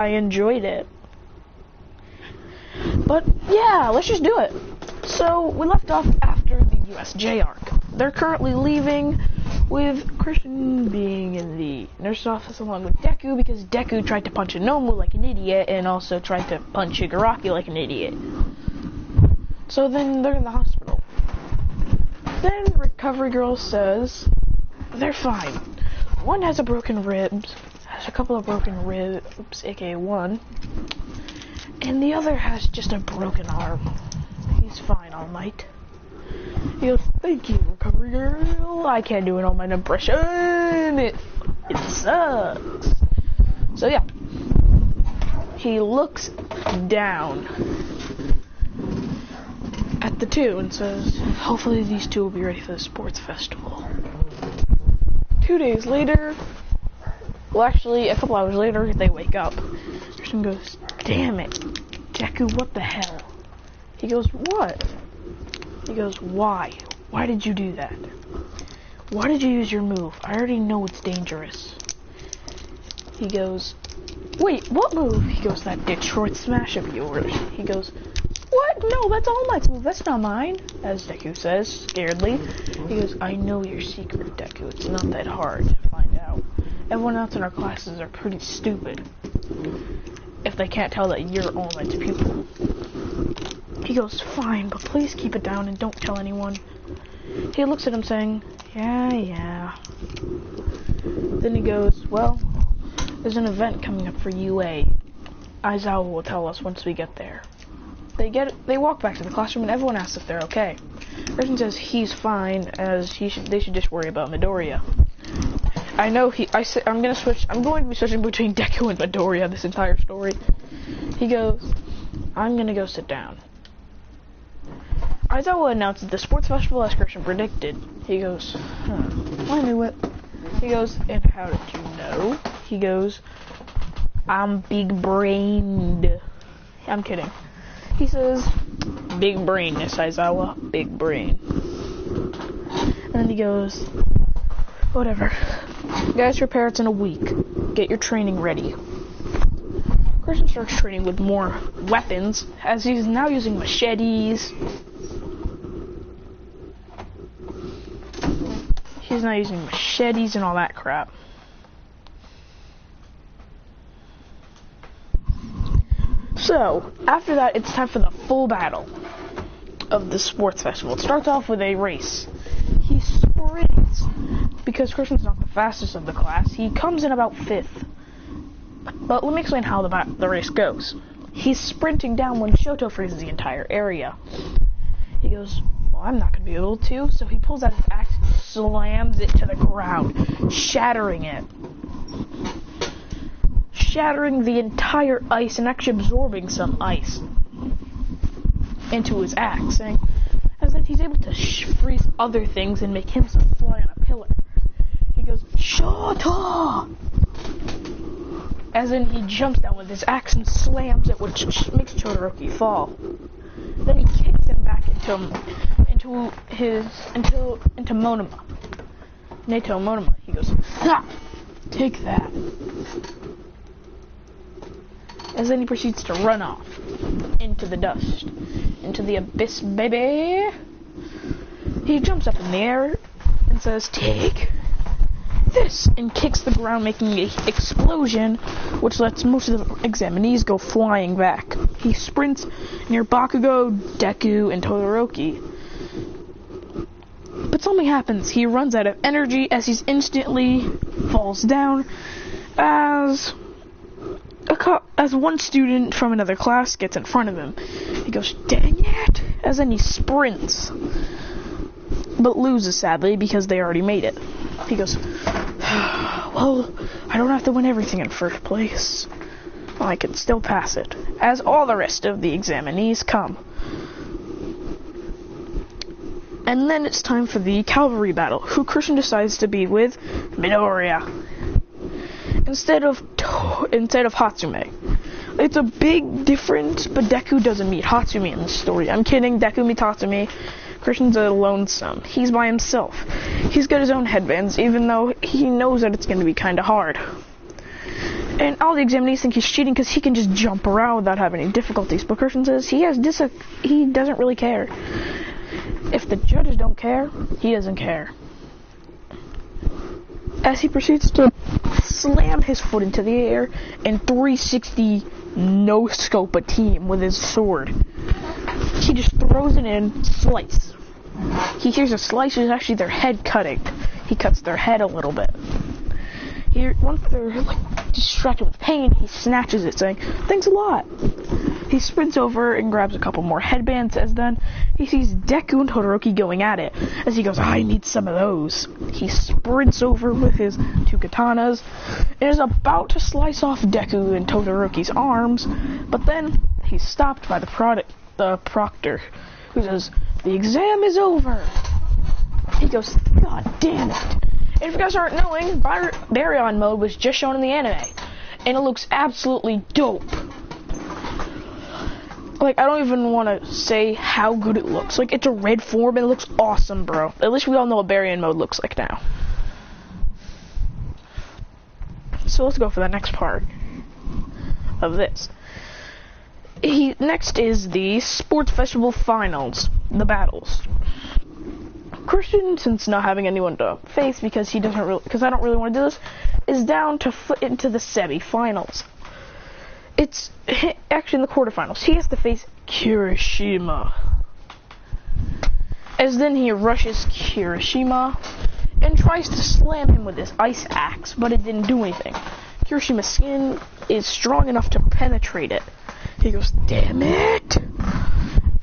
I enjoyed it. But yeah, let's just do it. So we left off after the USJ arc. They're currently leaving, with Christian being in the nurse's office along with Deku, because Deku tried to punch Inomu like an idiot and also tried to punch Shigaraki like an idiot. So then they're in the hospital. Then Recovery Girl says they're fine. One has a broken ribs, has a couple of broken ribs, aka one, and the other has just a broken arm. He's fine, All Might. He goes, thank you, Recovery Girl. I can't do an All Might impression. It sucks. So yeah, he looks down at the two and says, hopefully these two will be ready for the sports festival. 2 days later, well actually a couple hours later, they wake up. Christian goes, damn it, Deku, what the hell? He goes, what? He goes, why? Why did you do that? Why did you use your move? I already know it's dangerous. He goes, wait, what move? He goes, that Detroit Smash of yours. He goes, what? No, that's All Might's move. That's not mine. As Deku says, scaredly. He goes, I know your secret, Deku. It's not that hard to find out. Everyone else in our classes are pretty stupid if they can't tell that you're All Might's pupil. He goes, fine, but please keep it down and don't tell anyone. He looks at him saying, yeah. Then he goes, well, there's an event coming up for UA. Aizawa will tell us once we get there. They walk back to the classroom and everyone asks if they're okay. Christian says he's fine, as they should just worry about Midoriya. I know I'm going to be switching between Deku and Midoriya this entire story. He goes, I'm gonna go sit down. Aizawa announces the sports festival as Christian predicted. He goes, I knew it. He goes, and how did you know? He goes, I'm big-brained. I'm kidding. He says, big brain, Miss Aizawa, big brain. And then he goes, whatever. Guys, prepare, it's in a week. Get your training ready. Christian starts training with more weapons, as he's now using machetes. He's not using machetes and all that crap. So, after that, it's time for the full battle of the sports festival. It starts off with a race. He sprints, because Christian's not the fastest of the class. He comes in about 5th. But let me explain how the race goes. He's sprinting down when Shoto freezes the entire area. He goes, well, I'm not going to be able to, so he pulls out his axe and slams it to the ground, shattering it. Shattering the entire ice and actually absorbing some ice into his axe, as if he's able to freeze other things and make himself fly on a pillar. He goes, Shoto! As in, he jumps down with his axe and slams it, which makes Todoroki fall. Then he kicks him back into Monoma. Nato Monoma. He goes, ha! Take that. As then he proceeds to run off into the dust, into the abyss, baby. He jumps up in the air and says, take this, and kicks the ground, making an explosion, which lets most of the examinees go flying back. He sprints near Bakugo, Deku, and Todoroki. But something happens. He runs out of energy as he instantly falls down as one student from another class gets in front of him. He goes, dang it! As then he sprints, but loses sadly because they already made it. He goes, well, I don't have to win everything in first place. Well, I can still pass it, as all the rest of the examinees come. And then it's time for the cavalry battle, who Christian decides to be with Midoriya instead of Hatsume. It's a big difference, but Deku doesn't meet Hatsume in the story. I'm kidding, Deku meets Hatsume. Christian's a lonesome. He's by himself. He's got his own headbands, even though he knows that it's going to be kind of hard. And all the examinees think he's cheating because he can just jump around without having any difficulties. But Christian says he doesn't really care. If the judges don't care, he doesn't care. As he proceeds to slam his foot into the air and 360 no-scope a team with his sword. He just throws it in, slice. He hears a slice, it's actually their head cutting. He cuts their head a little bit. Once they're distracted with pain, he snatches it, saying, "Thanks a lot." He sprints over and grabs a couple more headbands, as then he sees Deku and Todoroki going at it. As he goes, "I need some of those." He sprints over with his 2 katanas and is about to slice off Deku and Todoroki's arms, but then he's stopped by the proctor, who says, "The exam is over." He goes, "God damn it." And if you guys aren't knowing, Baryon mode was just shown in the anime, and it looks absolutely dope. Like, I don't even want to say how good it looks. Like, it's a red form, and it looks awesome, bro. At least we all know what Baryon mode looks like now. So let's go for the next part of this. Next is the Sports Festival Finals, the battles. Christian, since not having anyone to face because I don't really want to do this, is down to foot into the semi-finals. It's actually in the quarterfinals. He has to face Kirishima. As then he rushes Kirishima and tries to slam him with his ice axe, but it didn't do anything. Kirishima's skin is strong enough to penetrate it. He goes, "Damn it!"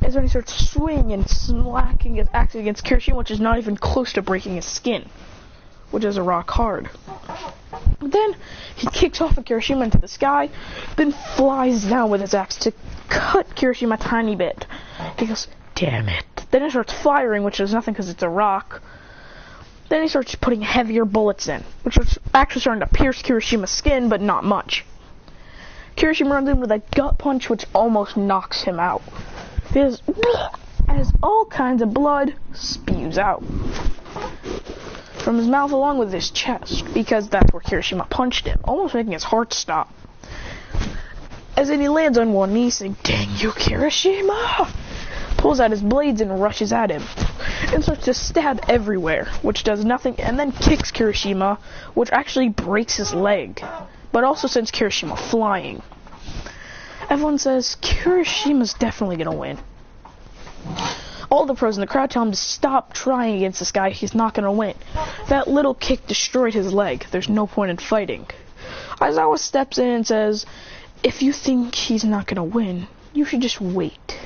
As then he starts swinging and slacking his axe against Kirishima, which is not even close to breaking his skin, which is a rock hard. Then he kicks off of Kirishima into the sky, then flies down with his axe to cut Kirishima a tiny bit. He goes, "Damn it." Then he starts firing, which does nothing because it's a rock. Then he starts putting heavier bullets in, which is actually starting to pierce Kirishima's skin, but not much. Kirishima runs in with a gut punch, which almost knocks him out. As all kinds of blood spews out from his mouth along with his chest, because that's where Kirishima punched him, almost making his heart stop. As then he lands on one knee, saying, "Dang you, Kirishima!" Pulls out his blades and rushes at him, and starts to stab everywhere, which does nothing, and then kicks Kirishima, which actually breaks his leg, but also sends Kirishima flying. Everyone says, Kirishima's definitely gonna win. All the pros in the crowd tell him to stop trying against this guy, he's not gonna win. That little kick destroyed his leg, there's no point in fighting. Aizawa steps in and says, "If you think he's not gonna win, you should just wait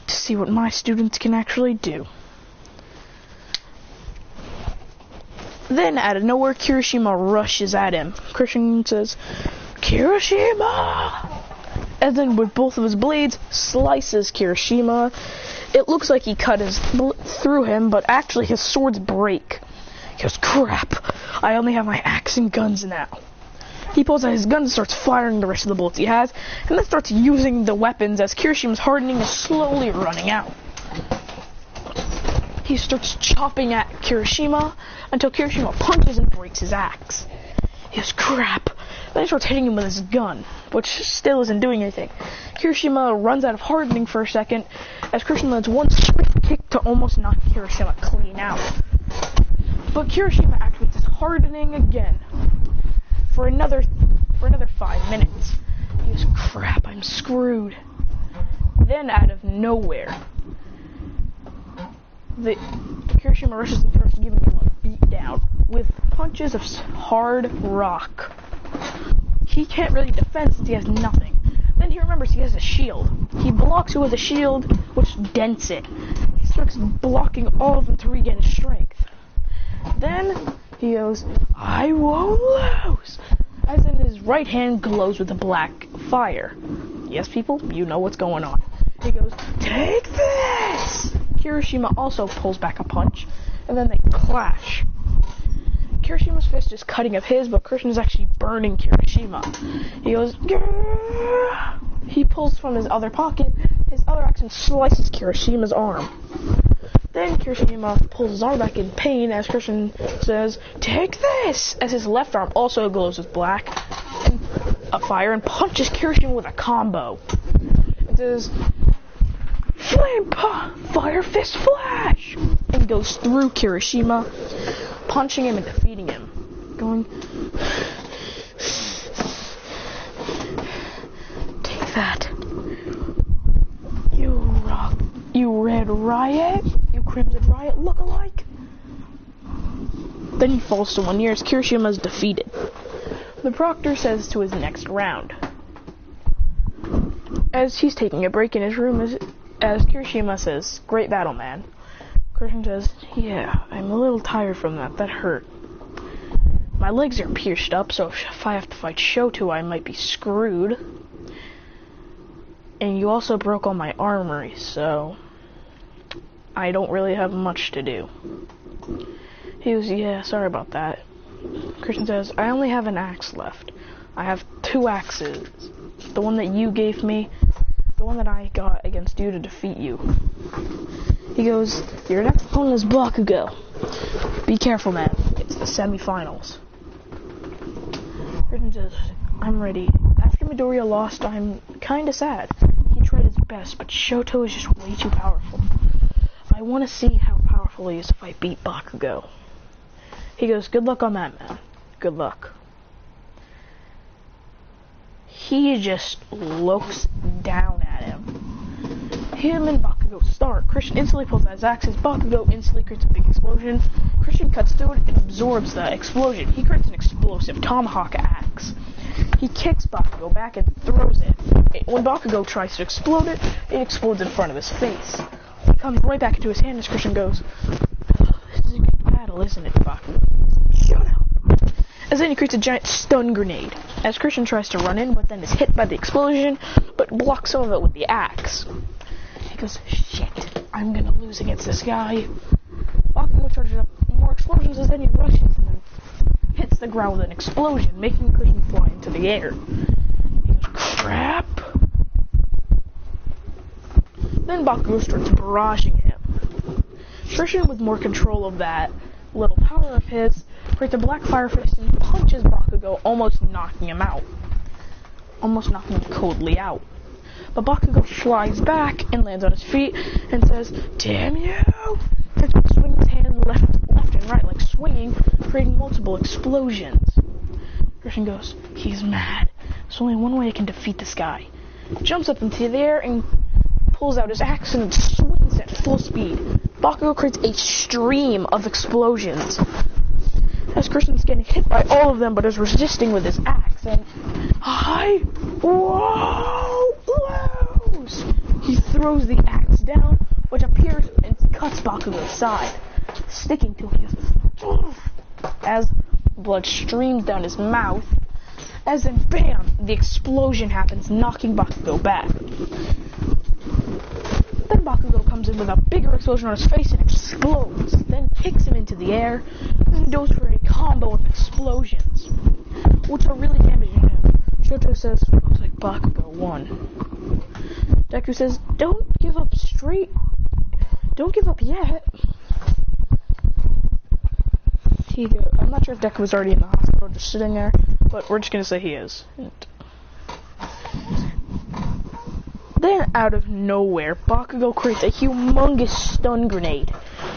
to see what my students can actually do." Then, out of nowhere, Kirishima rushes at him. Christian says, "Kirishima!" And then with both of his blades, slices Kirishima. It looks like he cut through him, but actually his swords break. He goes, "Crap, I only have my axe and guns now." He pulls out his gun and starts firing the rest of the bullets he has, and then starts using the weapons as Kirishima's hardening is slowly running out. He starts chopping at Kirishima until Kirishima punches and breaks his axe. He goes, "Crap." Then he starts hitting him with his gun, which still isn't doing anything. Kirishima runs out of hardening for a second, as Kirishima lands one swift kick to almost knock Kirishima clean out. But Kirishima activates his hardening again for another 5 minutes. He goes, "Crap, I'm screwed." Then out of nowhere, Kirishima rushes and starts giving him a beat down with punches of hard rock. He can't really defend since he has nothing. Then he remembers he has a shield. He blocks it with a shield, which dents it. He starts blocking all of them to regain his strength. Then he goes, "I won't lose," as in his right hand glows with a black fire. Yes, people, you know what's going on. He goes, "Take this!" Kirishima also pulls back a punch, and then they clash. Kirishima's fist is cutting up his, but Christian is actually burning Kirishima. He goes, "Grrr!" He pulls from his other pocket his other axe and slices Kirishima's arm. Then Kirishima pulls his arm back in pain as Christian says, "Take this!" as his left arm also glows with black, a fire and punches Kirishima with a combo. It says, Fire Fist Flash! And goes through Kirishima, punching him and defeating him. Going, take that. You Red Riot? You Crimson Riot look-alike? Then he falls to one knee as Kirishima is defeated. The proctor says to his next round. As he's taking a break in his room, as Kirishima says, great battle, man. Kirishima says, yeah, I'm a little tired from that. That hurt. My legs are pierced up, so if I have to fight Shoto, I might be screwed. And you also broke all my armory, so I don't really have much to do. He goes, yeah, sorry about that. Christian says, I only have an axe left. I have 2 axes. The one that you gave me, the one that I got against you to defeat you. He goes, your next opponent is Bakugo. Be careful, man. It's the semifinals. Christian says, I'm ready. After Midoriya lost, I'm kinda sad. He tried his best, but Shoto is just way too powerful. I want to see how powerful he is if I beat Bakugo. He goes, good luck on that, man. Good luck. He just looks down at him. Him and Bakugo start. Christian instantly pulls out his axes. Bakugo instantly creates a big explosion. Christian cuts through it and absorbs the explosion. He creates an explosive tomahawk axe. He kicks Bakugo back and throws it. When Bakugo tries to explode it, it explodes in front of his face. It comes right back into his hand as Christian goes, this is a good battle, isn't it, Bakugo? Shut up. As then he creates a giant stun grenade. As Christian tries to run in, but then is hit by the explosion, but blocks some of it with the axe. He goes, shit, I'm gonna lose against this guy. Bakugo charges up more explosions as then he rushes and then hits the ground with an explosion, making Christian fly into the air. He goes, crap. Then Bakugo starts barraging him. Christian, with more control of that little power of his, creates a black fire fist and punches Bakugo, almost knocking him out. Almost knocking him coldly out. But Bakugo flies back and lands on his feet and says, damn you! Christian swings his hand left and right, like swinging, creating multiple explosions. Christian goes, he's mad. There's only one way I can defeat this guy. Jumps up into the air and pulls out his axe and swings at full speed. Bakugo creates a stream of explosions. As Christian's getting hit by all of them, but is resisting with his axe, and blows! He throws the axe down, which appears and cuts Bakugo's side, sticking to him as blood streams down his mouth. As in, bam! The explosion happens, knocking Bakugo back. Then Bakugo comes in with a bigger explosion on his face and explodes, then kicks him into the air, and goes for a combo of explosions, which are really damaging him. Shoto says, looks like Bakugo won. Deku says, don't give up yet. I'm not sure if Deku was already in the hospital, just sitting there, but we're just gonna say he is. Then, out of nowhere, Bakugo creates a humongous stun grenade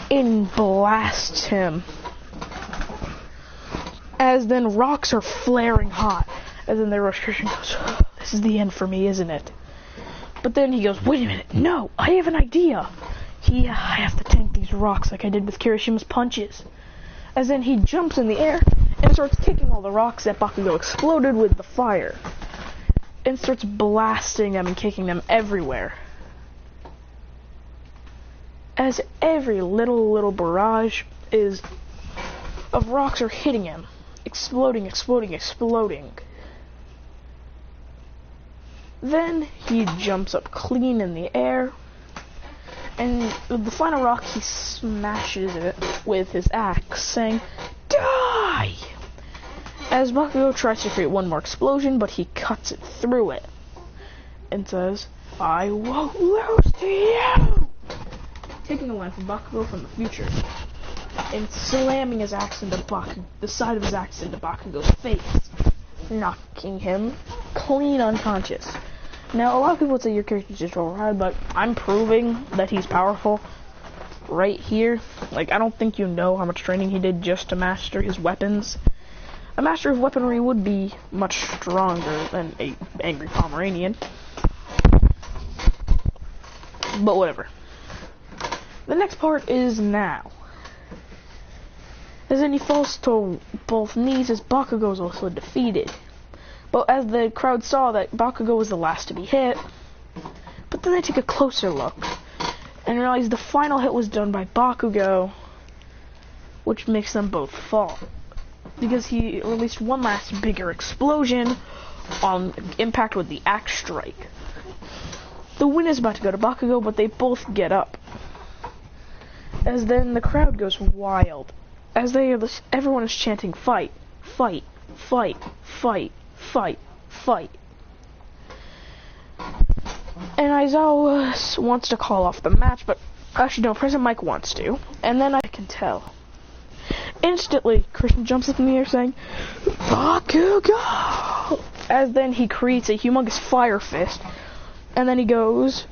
and blasts him. As then rocks are flaring hot. And then the rush Christian goes, this is the end for me, isn't it? But then he goes, wait a minute, no, I have an idea. I have to tank these rocks like I did with Kirishima's punches. As then he jumps in the air and starts kicking all the rocks that Bakugo exploded with the fire. And starts blasting them and kicking them everywhere. As every little barrage of rocks are hitting him. Exploding. Then he jumps up clean in the air. And with the final rock, he smashes it with his axe, saying, die! As Bakugo tries to create one more explosion, but he cuts it through it. And says, I won't lose to you! Taking a line from Bakugo from the future. And slamming his axe into the side of his axe into Bakugo's face. Knocking him clean unconscious. Now, a lot of people would say your character's just overpowered, but I'm proving that he's powerful right here. Like, I don't think you know how much training he did just to master his weapons. A master of weaponry would be much stronger than a angry Pomeranian. But whatever. The next part is now. As then he falls to both knees as Bakugo is also defeated. But as the crowd saw that Bakugo was the last to be hit, but then they take a closer look and realize the final hit was done by Bakugo, which makes them both fall. Because he released one last bigger explosion on impact with the axe strike. The win is about to go to Bakugo, but they both get up. As then the crowd goes wild. As everyone is chanting, fight, fight, fight, fight, fight, fight. And Aizawa wants to call off the match, but actually no, President Mike wants to. And then I can tell. Instantly, Christian jumps up in the air saying, Bakugo! As then he creates a humongous fire fist. And then he goes,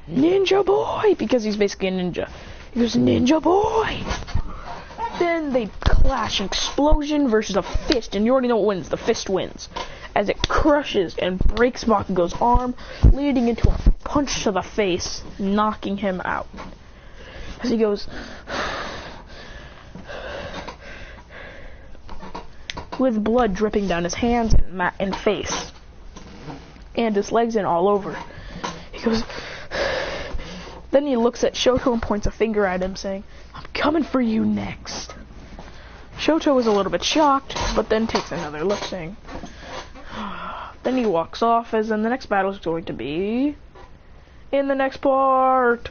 Ninja boy! Because he's basically a ninja. He goes, Ninja boy! Then they clash, an explosion versus a fist, and you already know what wins. The fist wins. As it crushes and breaks Bakugo's arm, leading into a punch to the face, knocking him out. As he goes, with blood dripping down his hands and face, and his legs and all over. He goes, then he looks at Shoto and points a finger at him, saying, I'm coming for you next. Shoto is a little bit shocked, but then takes another look, saying, then he walks off, as in the next battle is going to be in the next part.